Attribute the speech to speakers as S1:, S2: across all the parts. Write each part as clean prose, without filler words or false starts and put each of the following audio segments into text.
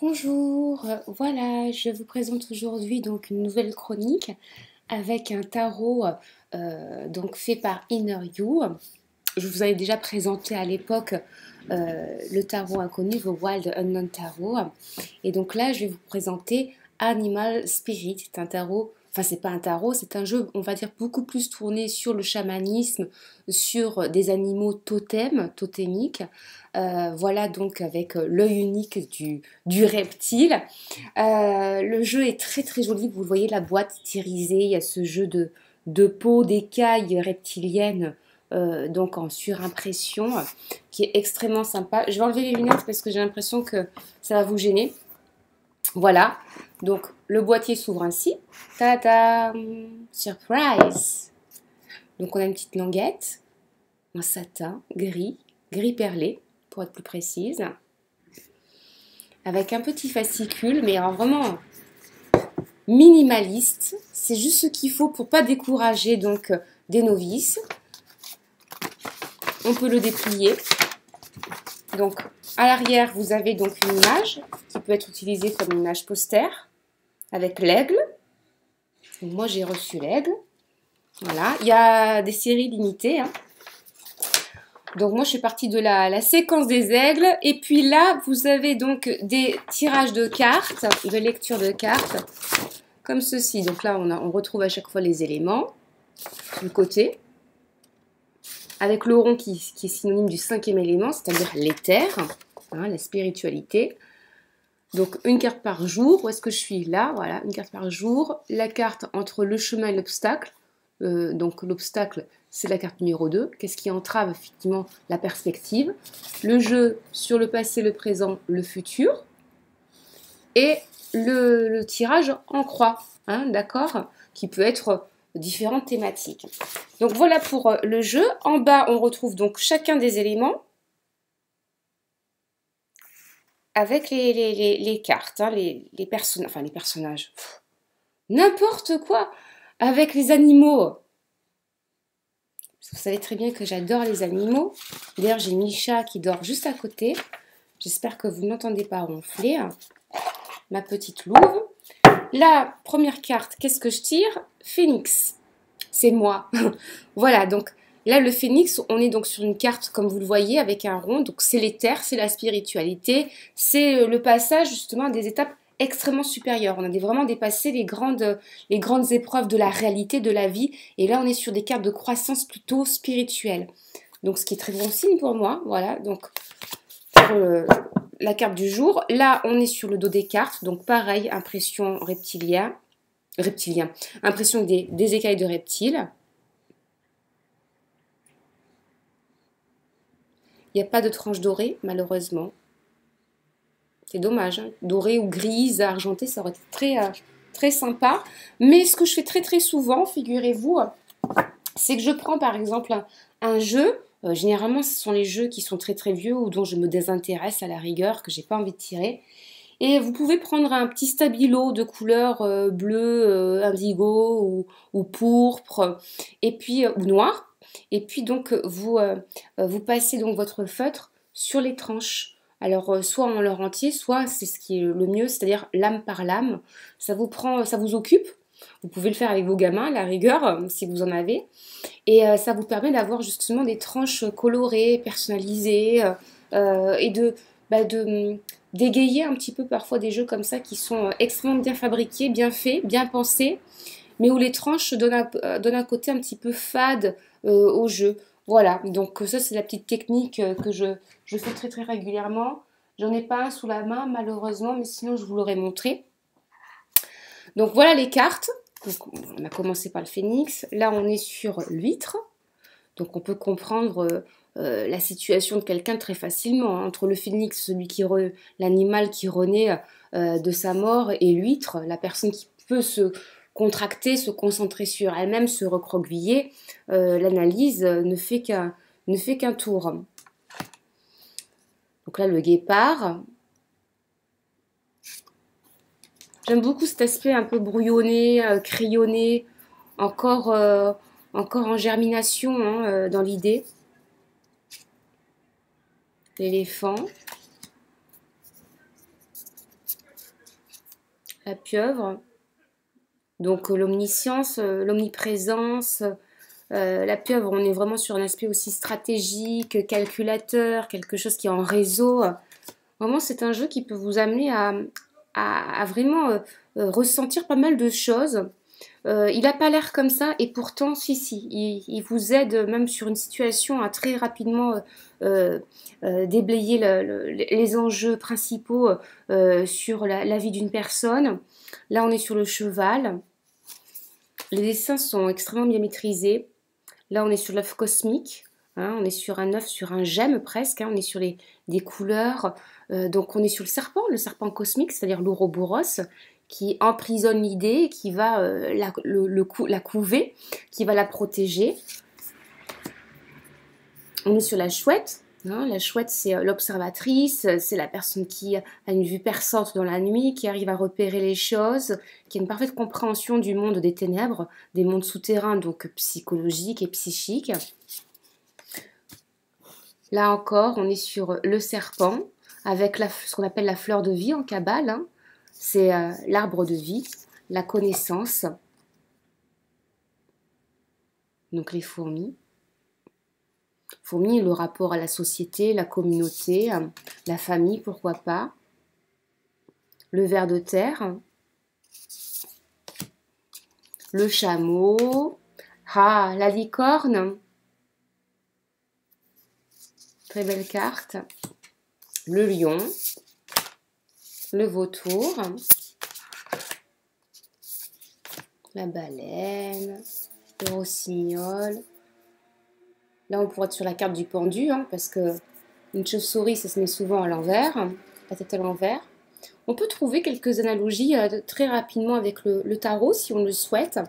S1: Bonjour, voilà, je vous présente aujourd'hui donc une nouvelle chronique avec un tarot donc fait par Inner You. Je vous avais déjà présenté à l'époque le tarot inconnu, The Wild Unknown Tarot. Et donc là, je vais vous présenter Animal Spirit. C'est un tarot, enfin c'est pas un tarot, c'est un jeu, on va dire, beaucoup plus tourné sur le chamanisme, sur des animaux totémiques. Voilà donc avec l'œil unique du reptile. Le jeu est très très joli, vous voyez la boîte stylisée, il y a ce jeu de peau d'écailles reptiliennes donc en surimpression, qui est extrêmement sympa. Je vais enlever les lunettes parce que j'ai l'impression que ça va vous gêner. Voilà, donc le boîtier s'ouvre ainsi. Tadam! Surprise! Donc on a une petite languette en satin gris perlé pour être plus précise, avec un petit fascicule, mais alors vraiment minimaliste. C'est juste ce qu'il faut pour pas décourager donc des novices. On peut le déplier. Donc à l'arrière, vous avez donc une image qui peut être utilisée comme une image poster avec l'aigle. Moi, j'ai reçu l'aigle. Voilà, il y a des séries limitées. Hein. Donc moi, je suis partie de la séquence des aigles. Et puis là, vous avez donc des tirages de cartes, de lecture de cartes, comme ceci. Donc là, on retrouve à chaque fois les éléments du côté, avec le rond qui est synonyme du cinquième élément, c'est-à-dire l'éther, hein, la spiritualité. Donc une carte par jour, où est-ce que je suis là? Voilà, une carte par jour. La carte entre le chemin et l'obstacle. Donc l'obstacle, c'est la carte numéro 2. Qu'est-ce qui entrave effectivement la perspective? Le jeu sur le passé, le présent, le futur. Et le tirage en croix, hein, d'accord? Qui peut être différentes thématiques. Donc voilà pour le jeu. En bas, on retrouve donc chacun des éléments avec les cartes, hein, les personnages, enfin les personnages, n'importe quoi, avec les animaux. Vous savez très bien que j'adore les animaux. D'ailleurs, j'ai Misha qui dort juste à côté. J'espère que vous n'entendez pas ronfler. Ma petite louve. La première carte, qu'est-ce que je tire? Phénix. C'est moi. Voilà, donc là, le phénix, on est donc sur une carte, comme vous le voyez, avec un rond. Donc c'est l'éther, c'est la spiritualité, c'est le passage justement à des étapes extrêmement supérieures. On a vraiment dépassé les grandes épreuves de la réalité, de la vie. Et là, on est sur des cartes de croissance plutôt spirituelle. Donc ce qui est très bon signe pour moi. Voilà, donc pour la carte du jour. Là, on est sur le dos des cartes. Donc pareil, impression reptilien. Impression des écailles de reptiles. Il n'y a pas de tranche dorée, malheureusement. C'est dommage. Hein. Dorée ou grise, argentée, ça aurait été très sympa. Mais ce que je fais très très souvent, figurez-vous, c'est que je prends par exemple un jeu. Généralement, ce sont les jeux qui sont très très vieux ou dont je me désintéresse à la rigueur, que j'ai pas envie de tirer. Et vous pouvez prendre un petit stabilo de couleur bleu, indigo ou pourpre, et puis ou noir. Et puis donc vous passez donc votre feutre sur les tranches. Alors soit en leur entier, soit c'est ce qui est le mieux, c'est-à-dire lame par lame. Ça vous prend, ça vous occupe. Vous pouvez le faire avec vos gamins, à la rigueur, si vous en avez. Et ça vous permet d'avoir justement des tranches colorées, personnalisées, et d'égayer un petit peu parfois des jeux comme ça qui sont extrêmement bien fabriqués, bien faits, bien pensés, mais où les tranches donnent un côté un petit peu fade au jeu. Voilà, donc ça c'est la petite technique que je fais très très régulièrement. J'en ai pas un sous la main malheureusement, mais sinon je vous l'aurais montré. Donc voilà les cartes. Donc, on a commencé par le phénix. Là on est sur l'huître. Donc on peut comprendre la situation de quelqu'un très facilement. Hein. Entre le phénix, l'animal qui renaît de sa mort, et l'huître, la personne qui peut se contracter, se concentrer sur elle-même, se recroqueviller, l'analyse ne fait qu'un tour. Donc là, le guépard. J'aime beaucoup cet aspect un peu brouillonné, crayonné, encore, encore en germination hein, dans l'idée. L'éléphant. la pieuvre. Donc l'omniscience, l'omniprésence. La pieuvre, on est vraiment sur un aspect aussi stratégique, calculateur, quelque chose qui est en réseau. Vraiment, c'est un jeu qui peut vous amener à vraiment ressentir pas mal de choses. Il n'a pas l'air comme ça, et pourtant, si, il vous aide même sur une situation à très rapidement déblayer les enjeux principaux sur la vie d'une personne. Là, on est sur le cheval. Les dessins sont extrêmement bien maîtrisés. Là, on est sur l'œuf cosmique. Hein, on est sur un œuf, sur un gemme presque. Hein, on est sur des couleurs. Donc, on est sur le serpent cosmique, c'est-à-dire l'Ouroboros, qui emprisonne l'idée, qui va la couver, qui va la protéger. On est sur la chouette. Hein, la chouette, c'est l'observatrice, c'est la personne qui a une vue perçante dans la nuit, qui arrive à repérer les choses, qui a une parfaite compréhension du monde des ténèbres, des mondes souterrains, donc psychologiques et psychiques. Là encore, on est sur le serpent, avec ce qu'on appelle la fleur de vie en Kabbale. Hein. C'est l'arbre de vie, la connaissance. Donc les fourmis. Fourmis, le rapport à la société, la communauté, la famille, pourquoi pas. Le ver de terre. Le chameau. Ah, la licorne. Très belle carte. Le lion. Le vautour. La baleine. Le rossignol. Là, on pourrait être sur la carte du pendu, hein, parce que une chauve-souris, ça se met souvent à l'envers, la tête à l'envers. On peut trouver quelques analogies très rapidement avec le tarot, si on le souhaite.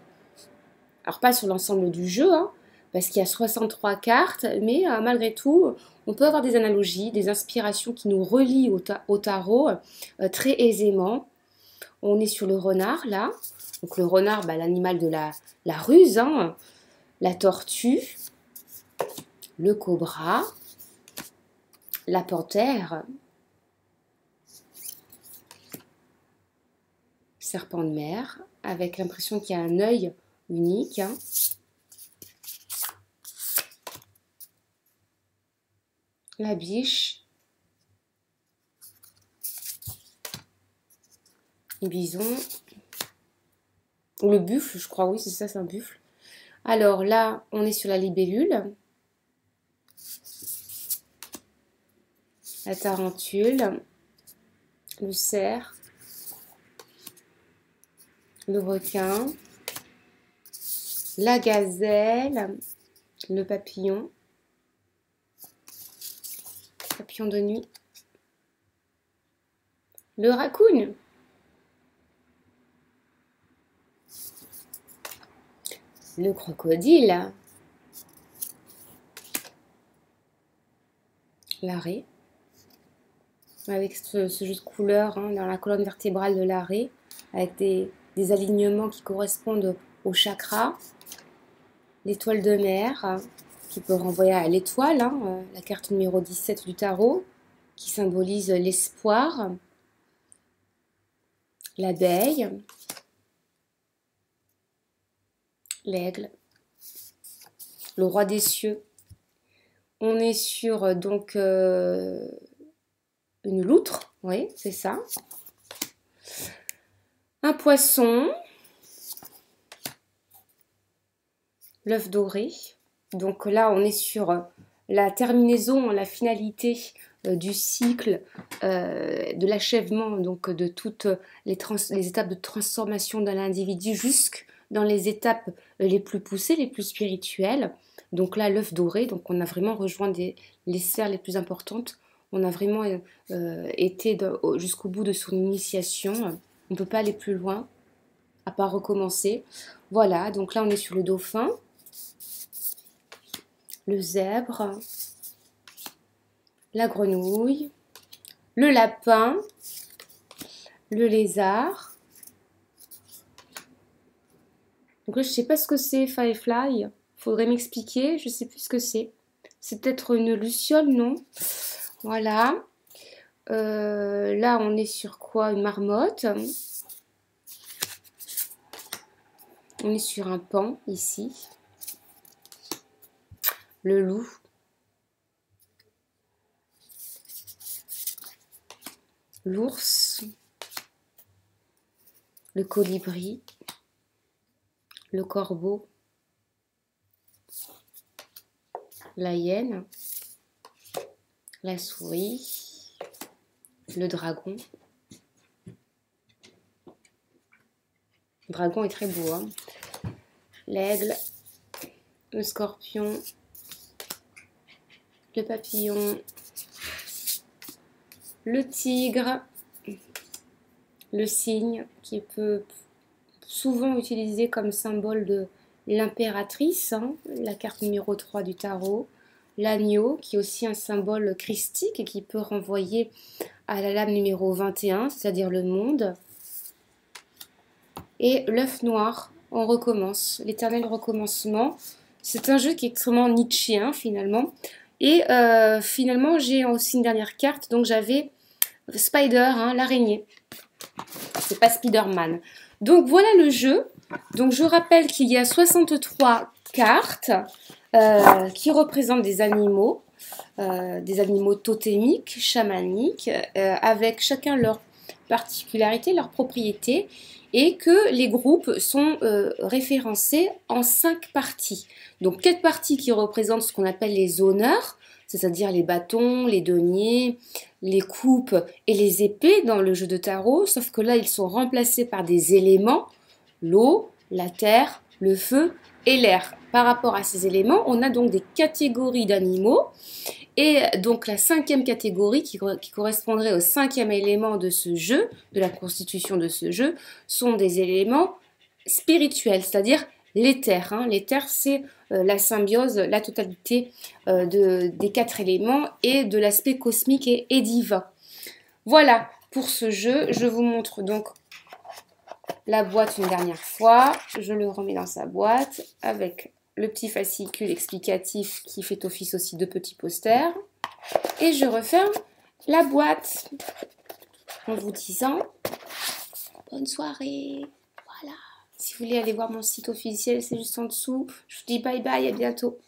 S1: Alors, pas sur l'ensemble du jeu, hein, parce qu'il y a 63 cartes, mais malgré tout, on peut avoir des analogies, des inspirations qui nous relient au tarot très aisément. On est sur le renard, là. Donc, le renard, l'animal de la ruse, hein, la tortue, le cobra, la panthère, serpent de mer, avec l'impression qu'il y a un œil unique. Hein. La biche, le bison, ou le buffle, je crois, oui, c'est ça, c'est un buffle. Alors là, on est sur la libellule. La tarentule, le cerf, le requin, la gazelle, le papillon de nuit, le raccoon, le crocodile, l'arrêt, avec ce jeu de couleurs hein, dans la colonne vertébrale de l'arrêt, avec des alignements qui correspondent au chakra, l'étoile de mer, qui peut renvoyer à l'étoile, hein, la carte numéro 17 du tarot, qui symbolise l'espoir, l'abeille, l'aigle, le roi des cieux. On est sur donc une loutre, oui, c'est ça. Un poisson, l'œuf doré. Donc là, on est sur la terminaison, la finalité du cycle, de l'achèvement donc de toutes les étapes de transformation de l'individu jusque dans les étapes les plus poussées, les plus spirituelles. Donc là, l'œuf doré, donc on a vraiment rejoint les sphères les plus importantes. On a vraiment été jusqu'au bout de son initiation. On ne peut pas aller plus loin, à part recommencer. Voilà, donc là on est sur le dauphin, le zèbre, la grenouille, le lapin, le lézard. Donc là, je ne sais pas ce que c'est, Firefly. Faudrait m'expliquer, je ne sais plus ce que c'est. C'est peut-être une luciole, non? Voilà. Là, on est sur quoi? Une marmotte. On est sur un pan ici. Le loup. L'ours. Le colibri. Le corbeau. La hyène. La souris. Le dragon. Le dragon est très beau, hein. L'aigle, le scorpion, le papillon, le tigre, le cygne qui peut souvent utilisé comme symbole de l'impératrice, hein, la carte numéro 3 du tarot, l'agneau qui est aussi un symbole christique et qui peut renvoyer à la lame numéro 21, c'est-à-dire le monde, et l'œuf noir. On recommence, l'éternel recommencement. C'est un jeu qui est extrêmement nietzschéen finalement. Et finalement, j'ai aussi une dernière carte. Donc j'avais Spider, hein, l'araignée. C'est pas Spider-Man. Donc voilà le jeu. Donc je rappelle qu'il y a 63 cartes qui représentent des animaux totémiques, chamaniques, avec chacun leur particularité, leur propriété, et que les groupes sont référencés en 5 parties. Donc 4 parties qui représentent ce qu'on appelle les honneurs, c'est-à-dire les bâtons, les deniers, les coupes et les épées dans le jeu de tarot, sauf que là ils sont remplacés par des éléments, l'eau, la terre, le feu et l'air. Par rapport à ces éléments, on a donc des catégories d'animaux. Et donc la 5e catégorie qui correspondrait au 5e élément de ce jeu, de la constitution de ce jeu, sont des éléments spirituels, c'est-à-dire l'éther. Hein. L'éther, c'est la symbiose, la totalité des 4 éléments et de l'aspect cosmique et divin. Voilà pour ce jeu. Je vous montre donc la boîte une dernière fois. Je le remets dans sa boîte avec le petit fascicule explicatif qui fait office aussi de petits posters. Et je referme la boîte en vous disant bonne soirée. Voilà. Si vous voulez aller voir mon site officiel, c'est juste en dessous. Je vous dis bye bye, à bientôt.